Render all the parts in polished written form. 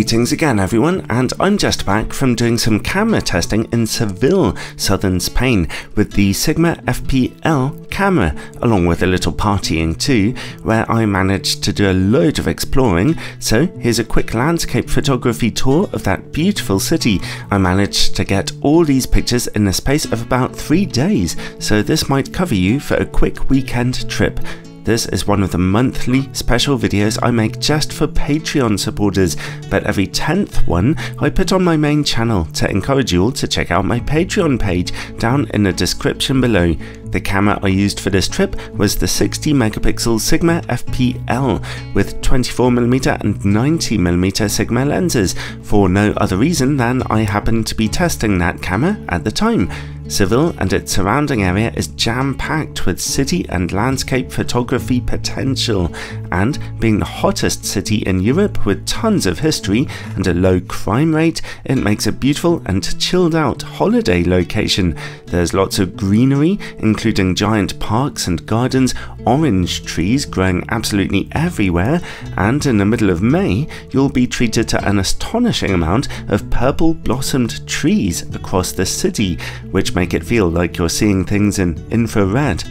Greetings again everyone, and I'm just back from doing some camera testing in Seville, southern Spain, with the Sigma FPL camera, along with a little partying too, where I managed to do a load of exploring. So here's a quick landscape photography tour of that beautiful city. I managed to get all these pictures in the space of about 3 days, so this might cover you for a quick weekend trip. This is one of the monthly special videos I make just for Patreon supporters, but every 10th one I put on my main channel to encourage you all to check out my Patreon page down in the description below. The camera I used for this trip was the 60 megapixel Sigma FPL with 24mm and 90mm Sigma lenses, for no other reason than I happened to be testing that camera at the time. Seville and its surrounding area is jam-packed with city and landscape photography potential, and being the hottest city in Europe with tons of history and a low crime rate, it makes a beautiful and chilled out holiday location. There's lots of greenery, including giant parks and gardens, orange trees growing absolutely everywhere, and in the middle of May you'll be treated to an astonishing amount of purple blossomed trees across the city, which make it feel like you're seeing things in infrared.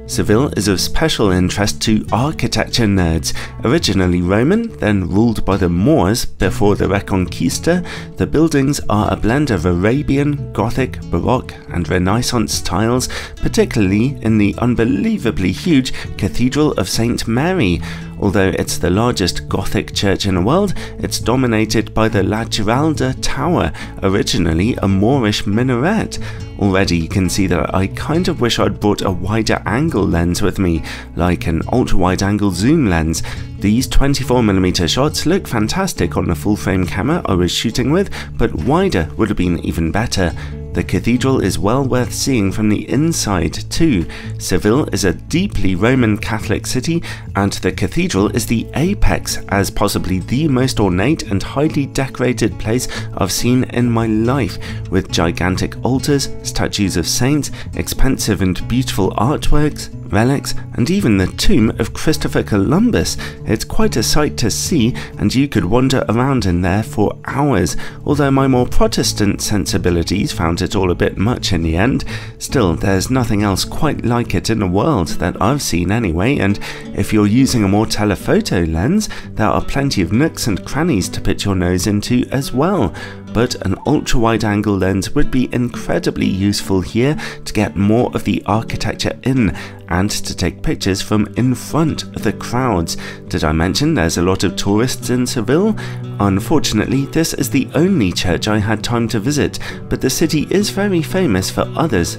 Seville is of special interest to architecture nerds. Originally Roman, then ruled by the Moors before the Reconquista, the buildings are a blend of Arabian, Gothic, Baroque and Renaissance styles, particularly in the unbelievably huge Cathedral of St. Mary. Although it's the largest Gothic church in the world, it's dominated by the La Giralda Tower, originally a Moorish minaret. Already you can see that I kind of wish I'd brought a wider angle lens with me, like an ultra-wide angle zoom lens. These 24mm shots look fantastic on the full frame camera I was shooting with, but wider would have been even better. The cathedral is well worth seeing from the inside too. Seville is a deeply Roman Catholic city, and the cathedral is the apex as possibly the most ornate and highly decorated place I've seen in my life, with gigantic altars, statues of saints, expensive and beautiful artworks, relics, and even the tomb of Christopher Columbus. It's quite a sight to see, and you could wander around in there for hours, although my more Protestant sensibilities found it all a bit much in the end. Still, there's nothing else quite like it in the world that I've seen anyway, and if you're using a more telephoto lens, there are plenty of nooks and crannies to put your nose into as well. But an ultra-wide angle lens would be incredibly useful here to get more of the architecture in, and to take pictures from in front of the crowds. Did I mention there's a lot of tourists in Seville? Unfortunately, this is the only church I had time to visit, but the city is very famous for others.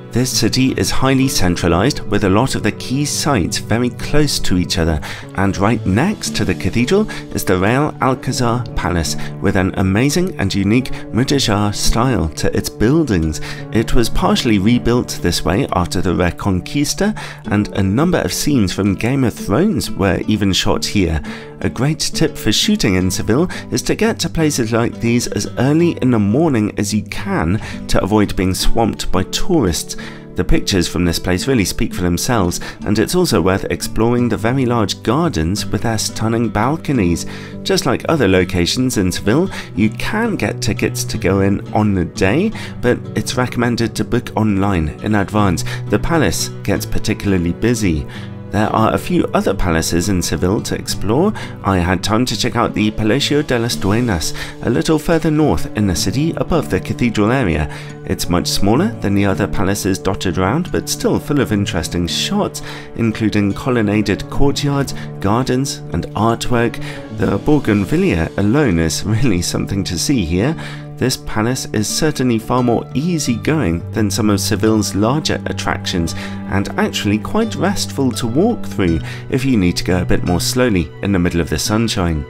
This city is highly centralized, with a lot of the key sites very close to each other, and right next to the cathedral is the Real Alcazar Palace, with an amazing and unique Mudéjar style to its buildings. It was partially rebuilt this way after the Reconquista, and a number of scenes from Game of Thrones were even shot here. A great tip for shooting in Seville is to get to places like these as early in the morning as you can to avoid being swamped by tourists. The pictures from this place really speak for themselves, and it's also worth exploring the very large gardens with their stunning balconies. Just like other locations in Seville, you can get tickets to go in on the day, but it's recommended to book online in advance. The palace gets particularly busy. There are a few other palaces in Seville to explore. I had time to check out the Palacio de las Duenas, a little further north in the city above the cathedral area. It's much smaller than the other palaces dotted around, but still full of interesting shots, including colonnaded courtyards, gardens and artwork. The Bougainvillea alone is really something to see here. This palace is certainly far more easygoing than some of Seville's larger attractions, and actually quite restful to walk through if you need to go a bit more slowly in the middle of the sunshine.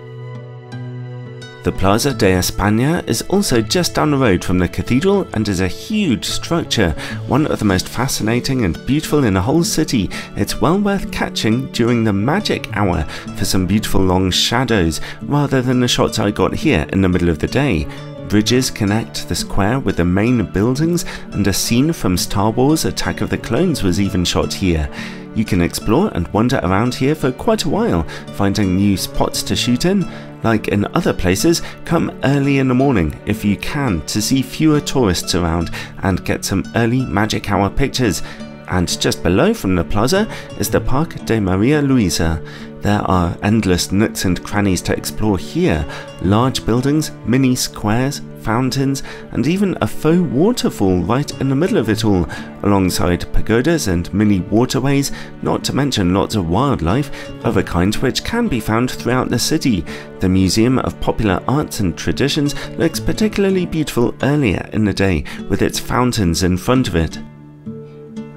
The Plaza de España is also just down the road from the cathedral and is a huge structure, one of the most fascinating and beautiful in the whole city. It's well worth catching during the magic hour for some beautiful long shadows, rather than the shots I got here in the middle of the day. Bridges connect the square with the main buildings, and a scene from Star Wars Attack of the Clones was even shot here. You can explore and wander around here for quite a while, finding new spots to shoot in. Like in other places, come early in the morning if you can to see fewer tourists around and get some early magic hour pictures. And just below from the plaza is the Parque de Maria Luisa. There are endless nooks and crannies to explore here, large buildings, mini squares, fountains, and even a faux waterfall right in the middle of it all, alongside pagodas and mini waterways, not to mention lots of wildlife of a kind which can be found throughout the city. The Museum of Popular Arts and Traditions looks particularly beautiful earlier in the day, with its fountains in front of it.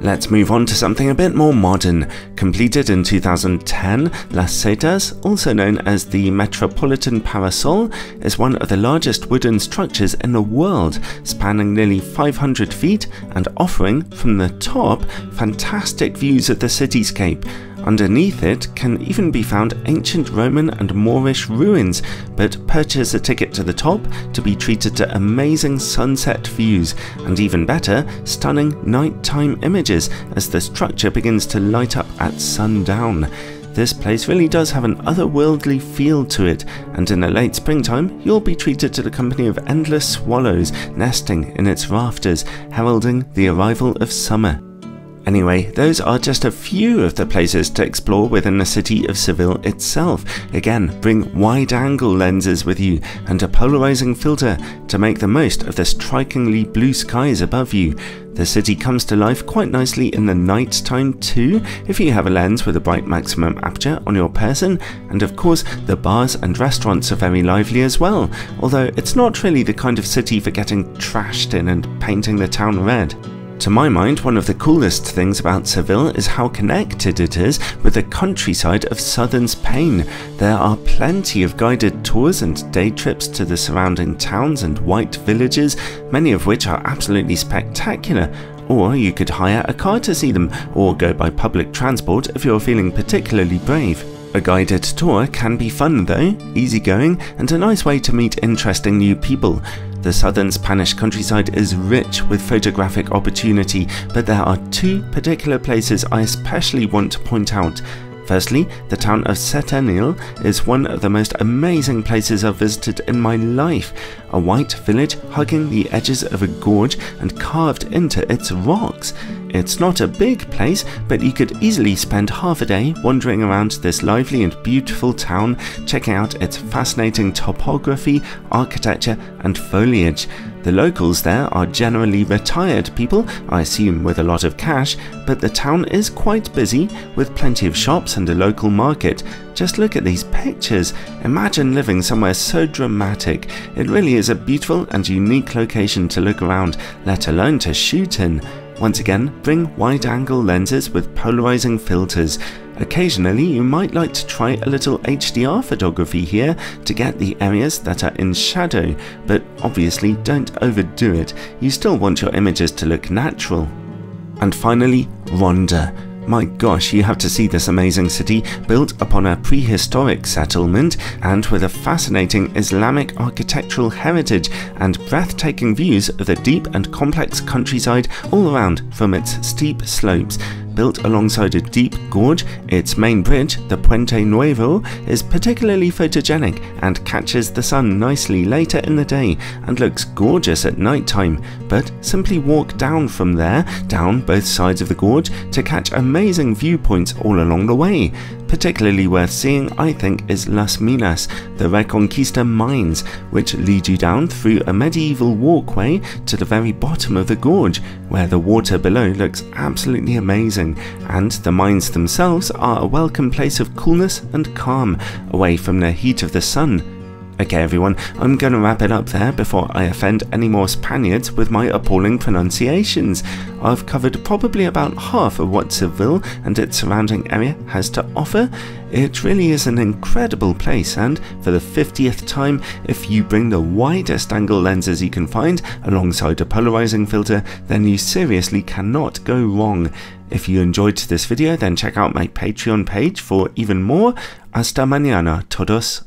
Let's move on to something a bit more modern. Completed in 2010, Las Setas, also known as the Metropolitan Parasol, is one of the largest wooden structures in the world, spanning nearly 500 feet and offering, from the top, fantastic views of the cityscape. Underneath it can even be found ancient Roman and Moorish ruins, but purchase a ticket to the top to be treated to amazing sunset views, and even better, stunning nighttime images as the structure begins to light up at sundown. This place really does have an otherworldly feel to it, and in the late springtime you'll be treated to the company of endless swallows nesting in its rafters, heralding the arrival of summer. Anyway, those are just a few of the places to explore within the city of Seville itself. Again, bring wide-angle lenses with you and a polarizing filter to make the most of the strikingly blue skies above you. The city comes to life quite nicely in the night time too, if you have a lens with a bright maximum aperture on your person, and of course the bars and restaurants are very lively as well, although it's not really the kind of city for getting trashed in and painting the town red. To my mind, one of the coolest things about Seville is how connected it is with the countryside of southern Spain. There are plenty of guided tours and day trips to the surrounding towns and white villages, many of which are absolutely spectacular. Or you could hire a car to see them, or go by public transport if you're feeling particularly brave. A guided tour can be fun though, easygoing, and a nice way to meet interesting new people. The southern Spanish countryside is rich with photographic opportunity, but there are two particular places I especially want to point out. Firstly, the town of Setenil is one of the most amazing places I've visited in my life. A white village hugging the edges of a gorge and carved into its rocks. It's not a big place, but you could easily spend half a day wandering around this lively and beautiful town, checking out its fascinating topography, architecture and foliage. The locals there are generally retired people, I assume with a lot of cash, but the town is quite busy with plenty of shops and a local market. Just look at these pictures. Imagine living somewhere so dramatic. It really is a beautiful and unique location to look around, let alone to shoot in. Once again, bring wide-angle lenses with polarizing filters. Occasionally, you might like to try a little HDR photography here to get the areas that are in shadow, but obviously don't overdo it. You still want your images to look natural. And finally, Ronda. My gosh, you have to see this amazing city built upon a prehistoric settlement and with a fascinating Islamic architectural heritage and breathtaking views of the deep and complex countryside all around from its steep slopes. Built alongside a deep gorge, its main bridge, the Puente Nuevo, is particularly photogenic and catches the sun nicely later in the day and looks gorgeous at night time. But simply walk down from there, down both sides of the gorge, to catch amazing viewpoints all along the way. Particularly worth seeing, I think, is Las Minas, the Reconquista mines, which lead you down through a medieval walkway to the very bottom of the gorge, where the water below looks absolutely amazing, and the mines themselves are a welcome place of coolness and calm, away from the heat of the sun. Okay everyone, I'm gonna wrap it up there before I offend any more Spaniards with my appalling pronunciations. I've covered probably about half of what Seville and its surrounding area has to offer. It really is an incredible place, and for the 50th time, if you bring the widest angle lenses you can find alongside a polarizing filter, then you seriously cannot go wrong. If you enjoyed this video, then check out my Patreon page for even more. Hasta mañana todos.